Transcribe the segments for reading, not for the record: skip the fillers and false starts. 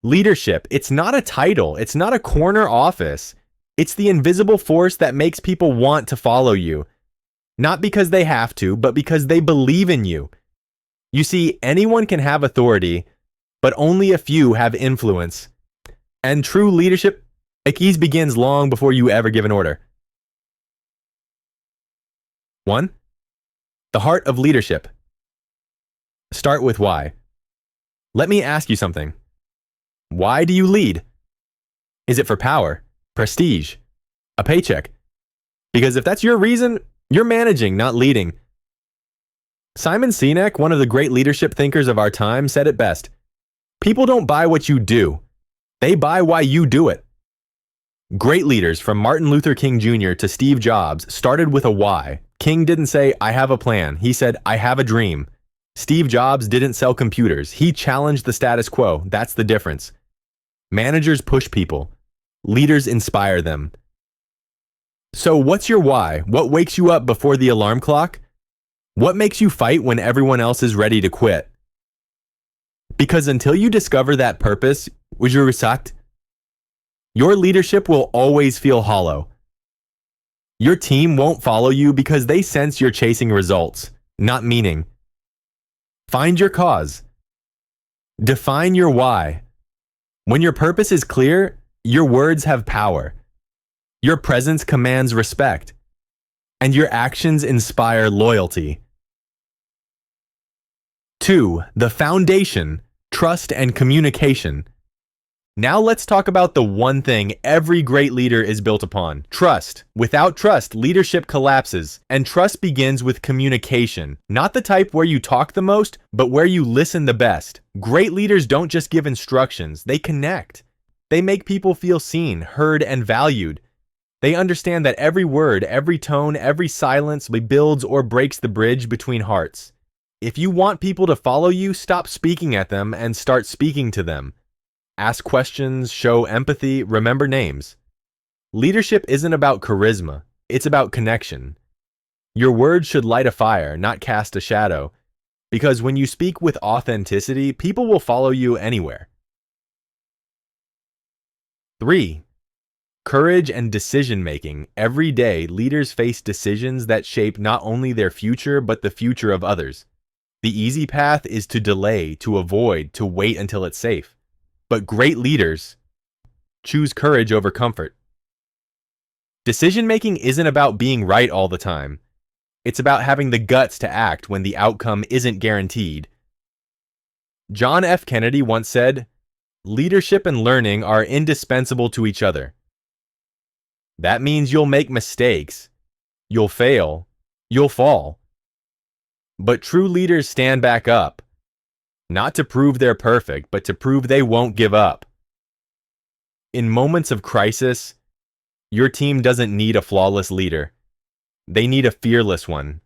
Leadership, it's not a title, it's not a corner office. It's the invisible force that makes people want to follow you. Not because they have to, but because they believe in you. You see, anyone can have authority, but only a few have influence. And true leadership, Akis, begins long before you ever give an order. 1. The heart of leadership. Start with why. Let me ask you something. Why do you lead? Is it for power, prestige, a paycheck? Because if that's your reason, you're managing, not leading. Simon Sinek, one of the great leadership thinkers of our time, said it best. People don't buy what you do. They buy why you do it. Great leaders from Martin Luther King Jr. to Steve Jobs started with a why. King didn't say, I have a plan. He said, I have a dream. Steve Jobs didn't sell computers. He challenged the status quo. That's the difference. Managers push people. Leaders inspire them. So what's your why? What wakes you up before the alarm clock? What makes you fight when everyone else is ready to quit? Because until you discover that purpose, your leadership will always feel hollow. Your team won't follow you because they sense you're chasing results, not meaning. Find your cause. Define your why. When your purpose is clear, your words have power. Your presence commands respect. And your actions inspire loyalty. 2. The foundation, trust and communication. Now let's talk about the one thing every great leader is built upon: trust. Without trust, leadership collapses, and trust begins with communication. Not the type where you talk the most, but where you listen the best. Great leaders don't just give instructions, they connect. They make people feel seen, heard, and valued. They understand that every word, every tone, every silence builds or breaks the bridge between hearts. If you want people to follow you, stop speaking at them and start speaking to them. Ask questions, show empathy, remember names. Leadership isn't about charisma, it's about connection. Your words should light a fire, not cast a shadow, because when you speak with authenticity, people will follow you anywhere. 3. Courage and decision-making. Every day, leaders face decisions that shape not only their future, but the future of others. The easy path is to delay, to avoid, to wait until it's safe. But great leaders choose courage over comfort. Decision-making isn't about being right all the time. It's about having the guts to act when the outcome isn't guaranteed. John F. Kennedy once said, "Leadership and learning are indispensable to each other." That means you'll make mistakes, you'll fail, you'll fall. But true leaders stand back up. Not to prove they're perfect, but to prove they won't give up. In moments of crisis, your team doesn't need a flawless leader. They need a fearless one.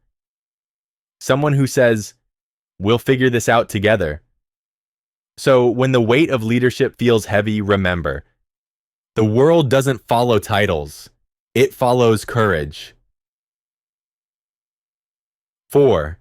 Someone who says, "We'll figure this out together." So when the weight of leadership feels heavy, remember, the world doesn't follow titles. It follows courage. 4.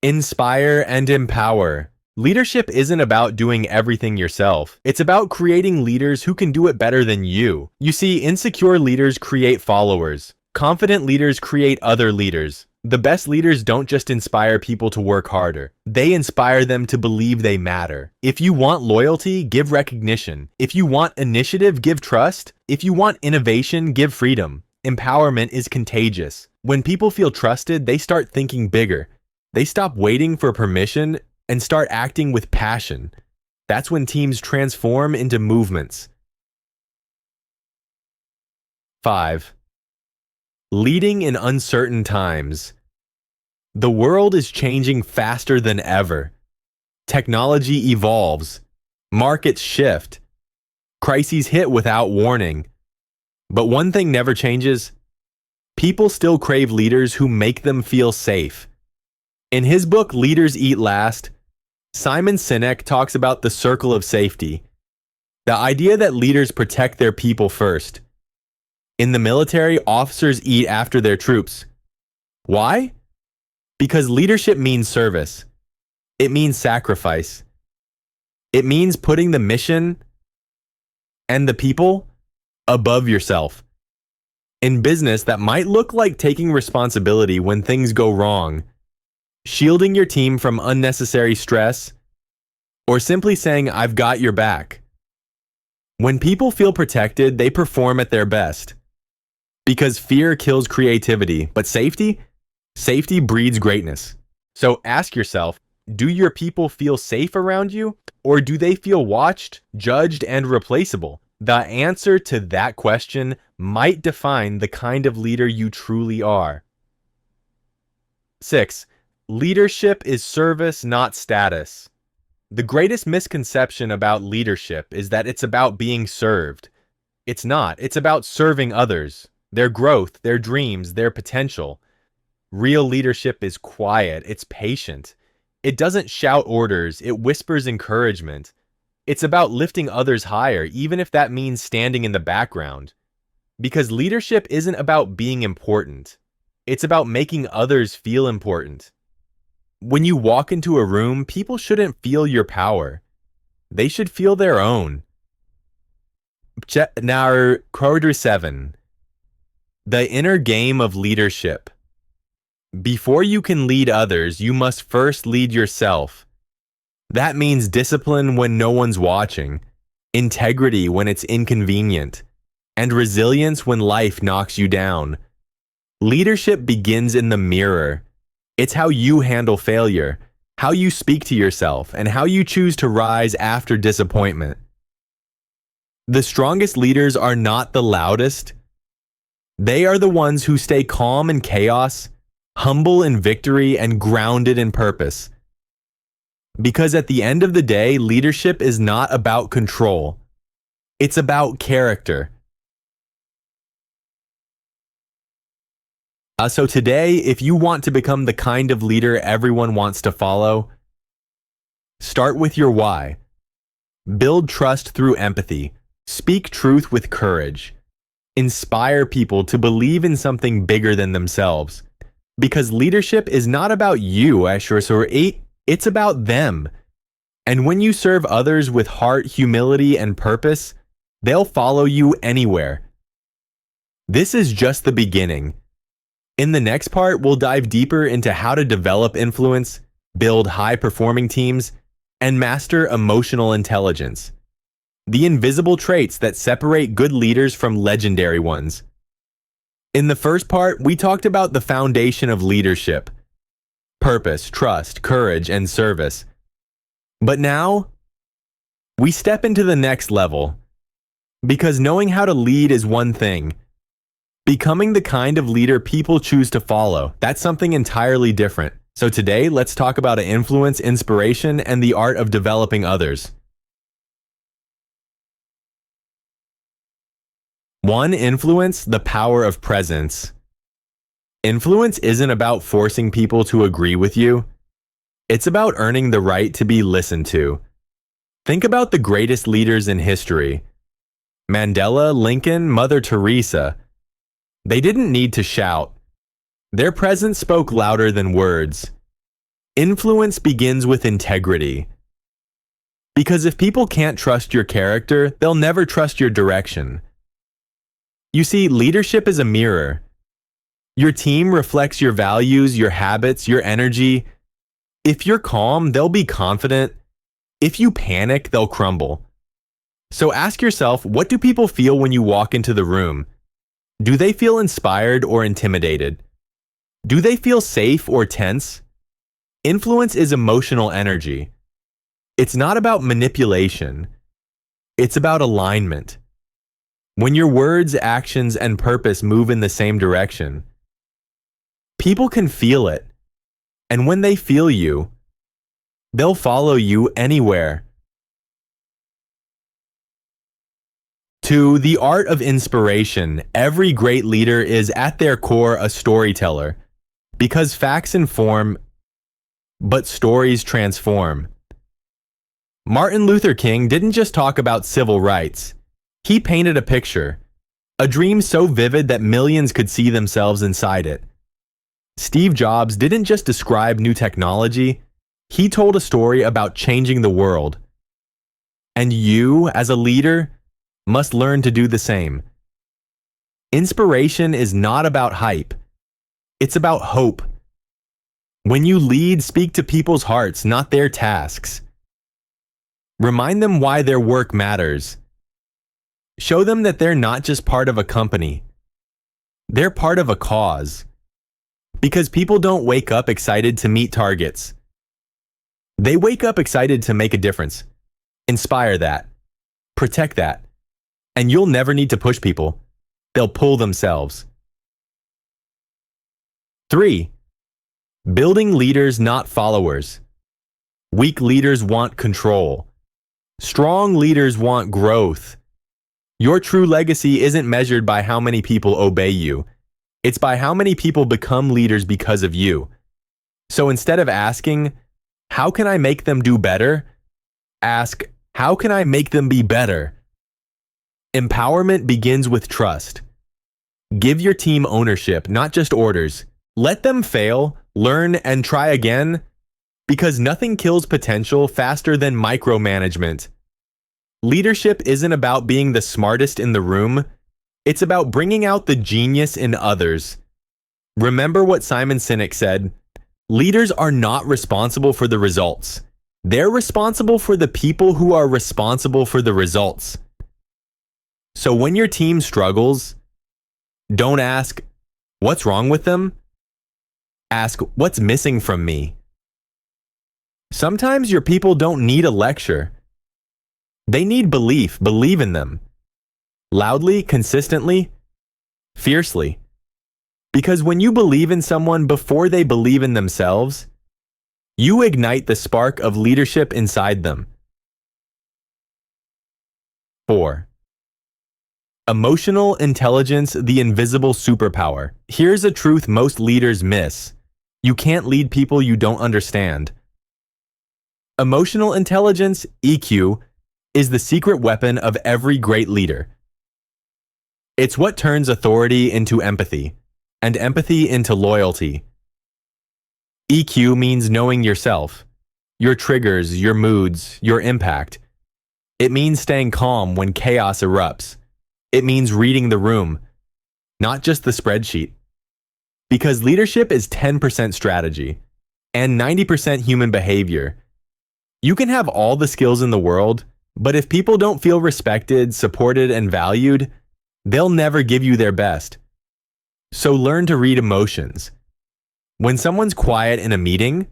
Inspire and empower. Leadership isn't about doing everything yourself. It's about creating leaders who can do it better than you. You see, insecure leaders create followers. Confident leaders create other leaders. The best leaders don't just inspire people to work harder. They inspire them to believe they matter. If you want loyalty, give recognition. If you want initiative, give trust. If you want innovation, give freedom. Empowerment is contagious. When people feel trusted, they start thinking bigger. They stop waiting for permission and start acting with passion. That's when teams transform into movements. 5. Leading in uncertain times. The world is changing faster than ever. Technology evolves. Markets shift. Crises hit without warning. But one thing never changes. People still crave leaders who make them feel safe. In his book, Leaders Eat Last, Simon Sinek talks about the circle of safety. The idea that leaders protect their people first. In the military, officers eat after their troops. Why? Because leadership means service. It means sacrifice. It means putting the mission and the people above yourself. In business, that might look like taking responsibility when things go wrong, shielding your team from unnecessary stress, or simply saying, "I've got your back." When people feel protected, they perform at their best. Because fear kills creativity, but safety breeds greatness. So ask yourself, do your people feel safe around you, or do they feel watched, judged, and replaceable? The answer to that question might define the kind of leader you truly are. 6. Leadership is service, not status. The greatest misconception about leadership is that it's about being served. It's not. It's about serving others, their growth, their dreams, their potential. Real leadership is quiet. It's patient. It doesn't shout orders. It whispers encouragement. It's about lifting others higher, even if that means standing in the background. Because leadership isn't about being important. It's about making others feel important. When you walk into a room, people shouldn't feel your power. They should feel their own. Now, quarter 7. The inner game of leadership. Before you can lead others, you must first lead yourself. That means discipline when no one's watching, integrity when it's inconvenient, and resilience when life knocks you down. Leadership begins in the mirror. It's how you handle failure, how you speak to yourself, and how you choose to rise after disappointment. The strongest leaders are not the loudest. They are the ones who stay calm in chaos, humble in victory, and grounded in purpose. Because at the end of the day, leadership is not about control. It's about character. So today, if you want to become the kind of leader everyone wants to follow, start with your why. Build trust through empathy. Speak truth with courage. Inspire people to believe in something bigger than themselves. Because leadership is not about you, Ashur, it's about them. And when you serve others with heart, humility, and purpose, they'll follow you anywhere. This is just the beginning. In the next part, we'll dive deeper into how to develop influence, build high-performing teams, and master emotional intelligence. The invisible traits that separate good leaders from legendary ones. In the first part, we talked about the foundation of leadership: purpose, trust, courage, and service. But now, we step into the next level. Because knowing how to lead is one thing. Becoming the kind of leader people choose to follow, that's something entirely different. So today, let's talk about influence, inspiration, and the art of developing others. 1. Influence, the power of presence. Influence isn't about forcing people to agree with you. It's about earning the right to be listened to. Think about the greatest leaders in history. Mandela, Lincoln, Mother Teresa. They didn't need to shout. Their presence spoke louder than words. Influence begins with integrity. Because if people can't trust your character, they'll never trust your direction. You see, leadership is a mirror. Your team reflects your values, your habits, your energy. If you're calm, they'll be confident. If you panic, they'll crumble. So ask yourself, what do people feel when you walk into the room? Do they feel inspired or intimidated? Do they feel safe or tense? Influence is emotional energy. It's not about manipulation. It's about alignment. When your words, actions, and purpose move in the same direction, people can feel it. And when they feel you, they'll follow you anywhere. 2. The art of inspiration. Every great leader is at their core a storyteller. Because facts inform, but stories transform. Martin Luther King didn't just talk about civil rights. He painted a picture, a dream so vivid that millions could see themselves inside it. Steve Jobs didn't just describe new technology. He told a story about changing the world. And you, as a leader, must learn to do the same. Inspiration is not about hype. It's about hope. When you lead, speak to people's hearts, not their tasks. Remind them why their work matters. Show them that they're not just part of a company. They're part of a cause. Because people don't wake up excited to meet targets. They wake up excited to make a difference. Inspire that. Protect that. And you'll never need to push people. They'll pull themselves. 3. Building leaders, not followers. Weak leaders want control. Strong leaders want growth. Your true legacy isn't measured by how many people obey you. It's by how many people become leaders because of you. So instead of asking, how can I make them do better? Ask, how can I make them be better? Empowerment begins with trust. Give your team ownership, not just orders. Let them fail, learn, and try again, because nothing kills potential faster than micromanagement. Leadership isn't about being the smartest in the room. It's about bringing out the genius in others. Remember what Simon Sinek said, leaders are not responsible for the results. They're responsible for the people who are responsible for the results. So when your team struggles, don't ask, what's wrong with them? Ask, what's missing from me? Sometimes your people don't need a lecture. They need belief. Believe in them. Loudly, consistently, fiercely. Because when you believe in someone before they believe in themselves, you ignite the spark of leadership inside them. 4. Emotional intelligence, the invisible superpower. Here's a truth most leaders miss. You can't lead people you don't understand. Emotional intelligence, EQ, is the secret weapon of every great leader. It's what turns authority into empathy, and empathy into loyalty. EQ means knowing yourself, your triggers, your moods, your impact. It means staying calm when chaos erupts. It means reading the room, not just the spreadsheet. Because leadership is 10% strategy and 90% human behavior. You can have all the skills in the world, but if people don't feel respected, supported, and valued, they'll never give you their best. So learn to read emotions. When someone's quiet in a meeting,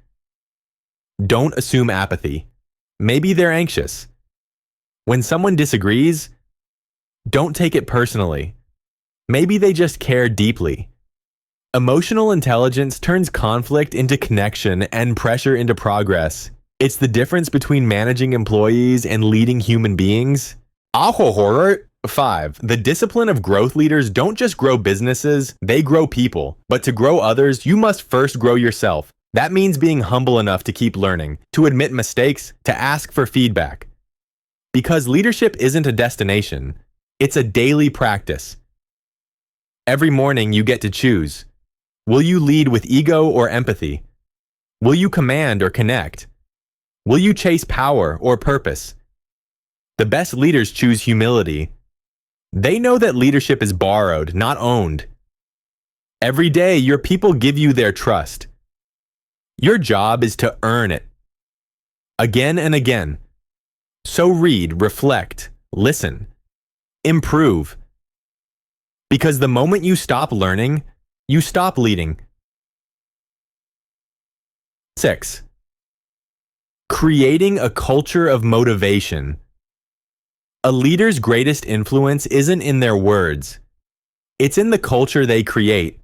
don't assume apathy. Maybe they're anxious. When someone disagrees, don't take it personally. Maybe they just care deeply. Emotional intelligence turns conflict into connection and pressure into progress. It's the difference between managing employees and leading human beings. 5. The discipline of growth leaders don't just grow businesses, they grow people. But to grow others, you must first grow yourself. That means being humble enough to keep learning, to admit mistakes, to ask for feedback. Because leadership isn't a destination, it's a daily practice. Every morning you get to choose. Will you lead with ego or empathy? Will you command or connect? Will you chase power or purpose? The best leaders choose humility. They know that leadership is borrowed, not owned. Every day, your people give you their trust. Your job is to earn it. Again and again. So read, reflect, listen, improve. Because the moment you stop learning, you stop leading. 6. Creating a culture of motivation. A leader's greatest influence isn't in their words. It's in the culture they create.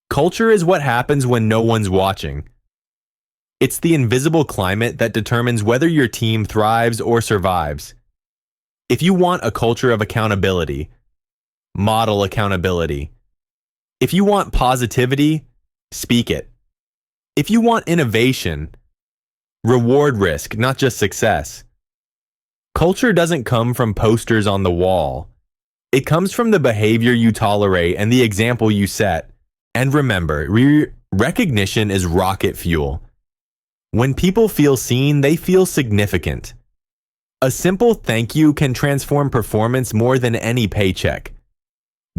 Culture is what happens when no one's watching. It's the invisible climate that determines whether your team thrives or survives. If you want a culture of accountability, model accountability. If you want positivity, speak it. If you want innovation, reward risk, not just success. Culture doesn't come from posters on the wall. It comes from the behavior you tolerate and the example you set. And remember, recognition is rocket fuel. When people feel seen, they feel significant. A simple thank you can transform performance more than any paycheck.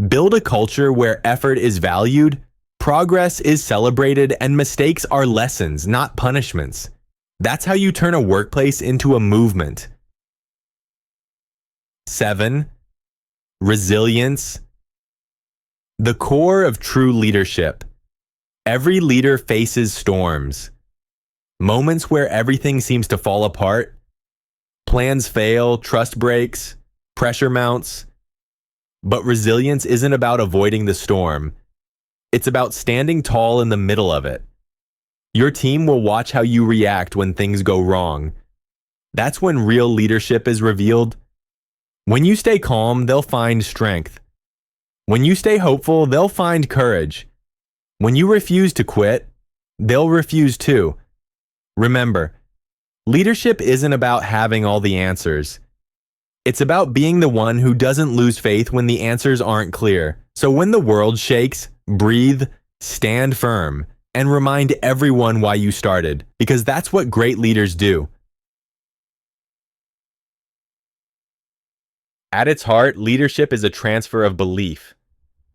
Build a culture where effort is valued, progress is celebrated, and mistakes are lessons, not punishments. That's how you turn a workplace into a movement. 7. Resilience. The core of true leadership. Every leader faces storms. Moments where everything seems to fall apart. Plans fail, trust breaks, pressure mounts. But resilience isn't about avoiding the storm. It's about standing tall in the middle of it. Your team will watch how you react when things go wrong. That's when real leadership is revealed. When you stay calm, they'll find strength. When you stay hopeful, they'll find courage. When you refuse to quit, they'll refuse too. Remember, leadership isn't about having all the answers. It's about being the one who doesn't lose faith when the answers aren't clear. So when the world shakes, breathe, stand firm, and remind everyone why you started, because that's what great leaders do. At its heart, leadership is a transfer of belief,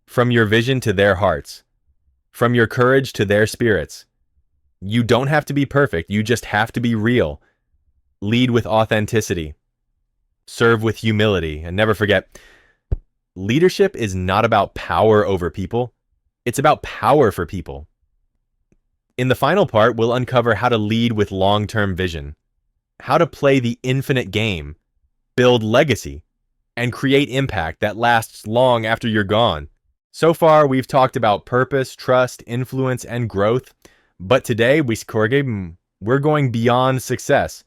from your vision to their hearts, from your courage to their spirits. You don't have to be perfect, you just have to be real. Lead with authenticity. Serve with humility, and never forget, leadership is not about power over people, it's about power for people. In the final part, we'll uncover how to lead with long-term vision, how to play the infinite game, build legacy, and create impact that lasts long after you're gone. So far, we've talked about purpose, trust, influence, and growth. But today, we're going beyond success,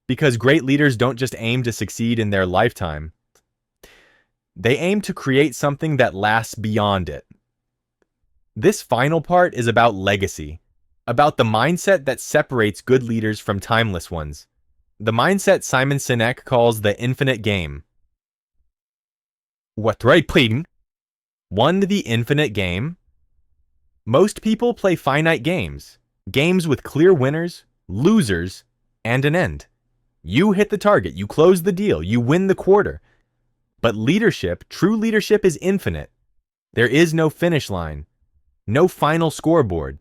because great leaders don't just aim to succeed in their lifetime. They aim to create something that lasts beyond it. This final part is about legacy, about the mindset that separates good leaders from timeless ones. The mindset Simon Sinek calls the infinite game. What right, pleading? Won the infinite game? Most people play finite games, games with clear winners, losers, and an end. You hit the target, you close the deal, you win the quarter. But leadership, true leadership is infinite. There is no finish line, no final scoreboard,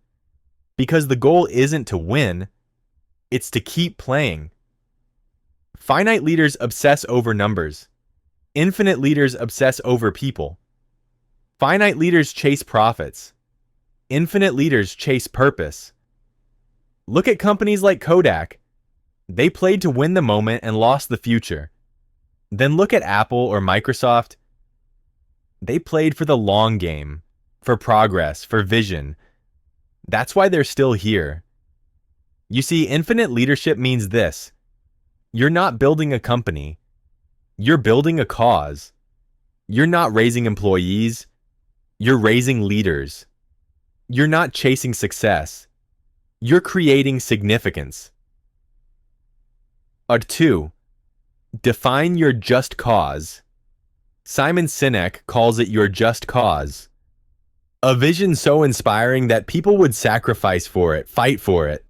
because the goal isn't to win, it's to keep playing. Finite leaders obsess over numbers. Infinite leaders obsess over people. Finite leaders chase profits. Infinite leaders chase purpose. Look at companies like Kodak. They played to win the moment and lost the future. Then look at Apple or Microsoft. They played for the long game, for progress, for vision. That's why they're still here. You see, infinite leadership means this. You're not building a company. You're building a cause. You're not raising employees. You're raising leaders. You're not chasing success. You're creating significance. 2. Define your just cause. Simon Sinek calls it your just cause. A vision so inspiring that people would sacrifice for it, fight for it,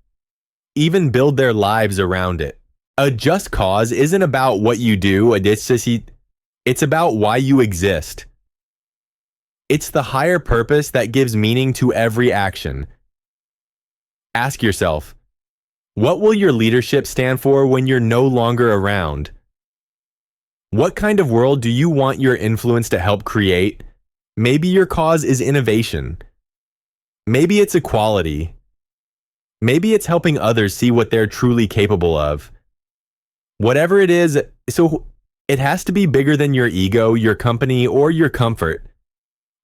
even build their lives around it. A just cause isn't about what you do, it's about why you exist. It's the higher purpose that gives meaning to every action. Ask yourself, what will your leadership stand for when you're no longer around? What kind of world do you want your influence to help create? Maybe your cause is innovation. Maybe it's equality. Maybe it's helping others see what they're truly capable of. Whatever it is, so it has to be bigger than your ego, your company, or your comfort.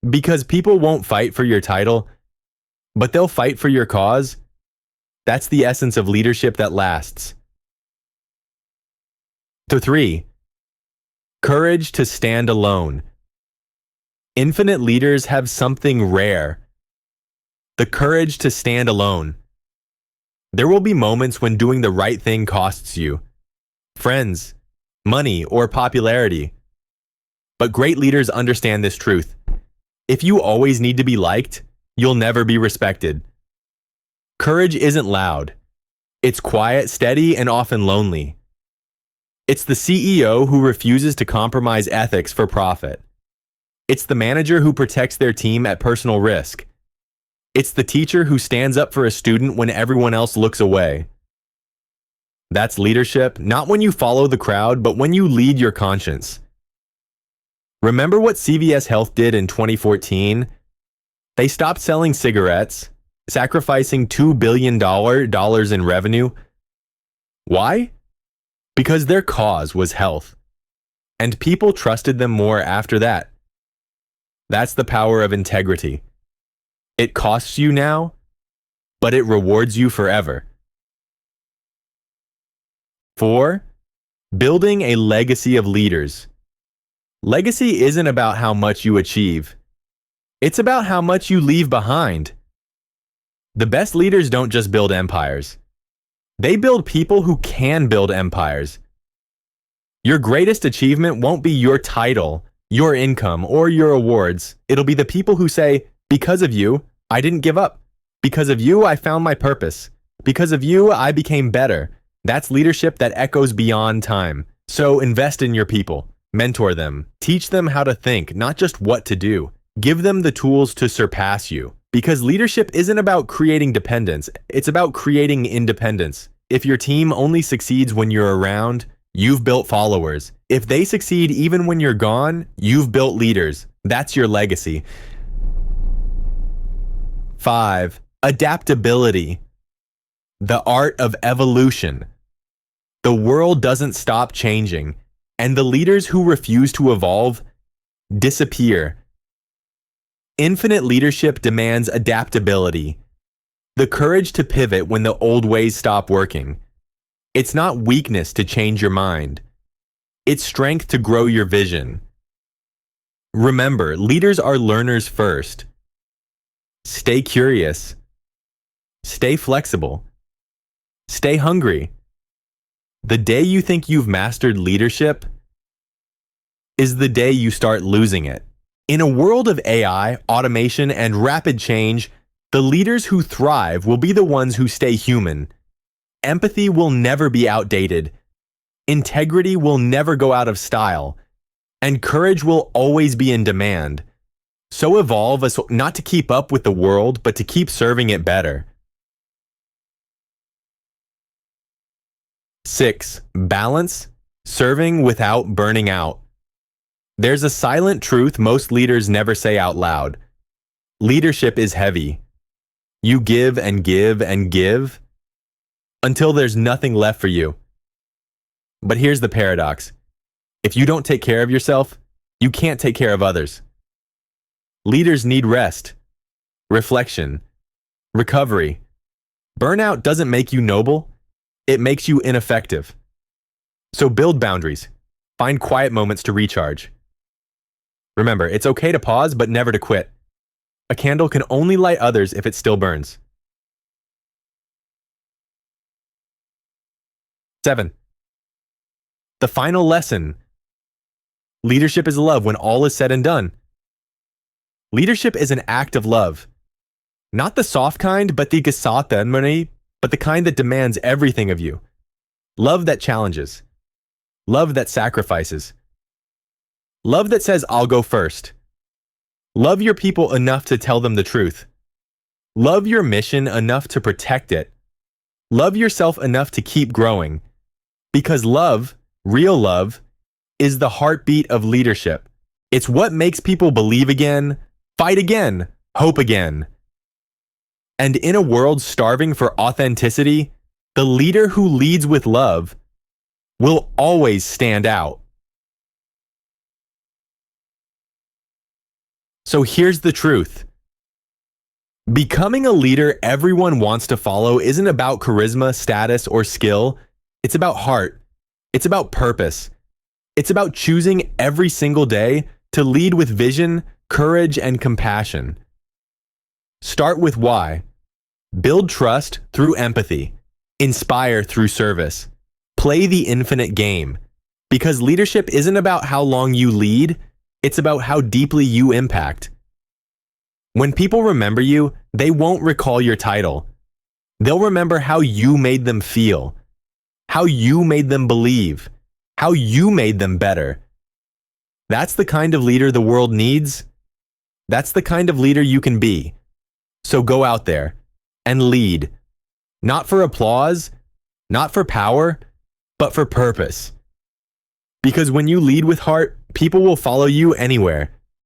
Because people won't fight for your title, but they'll fight for your cause. That's the essence of leadership that lasts. 3. Courage to stand alone. Infinite leaders have something rare. The courage to stand alone. There will be moments when doing the right thing costs you. Friends, money, or popularity. But great leaders understand this truth. If you always need to be liked, you'll never be respected. Courage isn't loud. It's quiet, steady, and often lonely. It's the CEO who refuses to compromise ethics for profit. It's the manager who protects their team at personal risk. It's the teacher who stands up for a student when everyone else looks away. That's leadership, not when you follow the crowd, but when you lead your conscience. Remember what CVS Health did in 2014? They stopped selling cigarettes, sacrificing $2 billion in revenue. Why? Because their cause was health. And people trusted them more after that. That's the power of integrity. It costs you now, but it rewards you forever. 4. Building a legacy of leaders. Legacy isn't about how much you achieve. It's about how much you leave behind. The best leaders don't just build empires. They build people who can build empires. Your greatest achievement won't be your title, your income, or your awards. It'll be the people who say, because of you, I didn't give up. Because of you, I found my purpose. Because of you, I became better. That's leadership that echoes beyond time. So invest in your people. Mentor them. Teach them how to think, not just what to do. Give them the tools to surpass you. Because leadership isn't about creating dependence, it's about creating independence. If your team only succeeds when you're around, you've built followers. If they succeed even when you're gone, you've built leaders. That's your legacy. 5. Adaptability. The art of evolution. The world doesn't stop changing, and the leaders who refuse to evolve disappear. Infinite leadership demands adaptability, the courage to pivot when the old ways stop working. It's not weakness to change your mind. It's strength to grow your vision. Remember, leaders are learners first. Stay curious. Stay flexible. Stay hungry. The day you think you've mastered leadership is the day you start losing it. In a world of AI, automation, and rapid change, the leaders who thrive will be the ones who stay human. Empathy will never be outdated. Integrity will never go out of style. And courage will always be in demand. So evolve as not to keep up with the world, but to keep serving it better. 6. Balance, serving without burning out. There's a silent truth most leaders never say out loud. Leadership is heavy. You give and give and give until there's nothing left for you. But here's the paradox. If you don't take care of yourself, you can't take care of others. Leaders need rest, reflection, recovery. Burnout doesn't make you noble. It makes you ineffective. So build boundaries. Find quiet moments to recharge. Remember, it's okay to pause, but never to quit. A candle can only light others if it still burns. 7. The final lesson. Leadership is love when all is said and done. Leadership is an act of love. Not the soft kind, but the Gesattenmani, but the kind that demands everything of you. Love that challenges. Love that sacrifices. Love that says, I'll go first. Love your people enough to tell them the truth. Love your mission enough to protect it. Love yourself enough to keep growing. Because love, real love, is the heartbeat of leadership. It's what makes people believe again, fight again, hope again. And in a world starving for authenticity, the leader who leads with love will always stand out. So here's the truth. Becoming a leader everyone wants to follow isn't about charisma, status, or skill. It's about heart. It's about purpose. It's about choosing every single day to lead with vision, courage, and compassion. Start with why. Build trust through empathy. Inspire through service. Play the infinite game. Because leadership isn't about how long you lead, it's about how deeply you impact. When people remember you, they won't recall your title. They'll remember how you made them feel, how you made them believe, how you made them better. That's the kind of leader the world needs. That's the kind of leader you can be. So go out there and lead. Not for applause, not for power, but for purpose. Because when you lead with heart, people will follow you anywhere.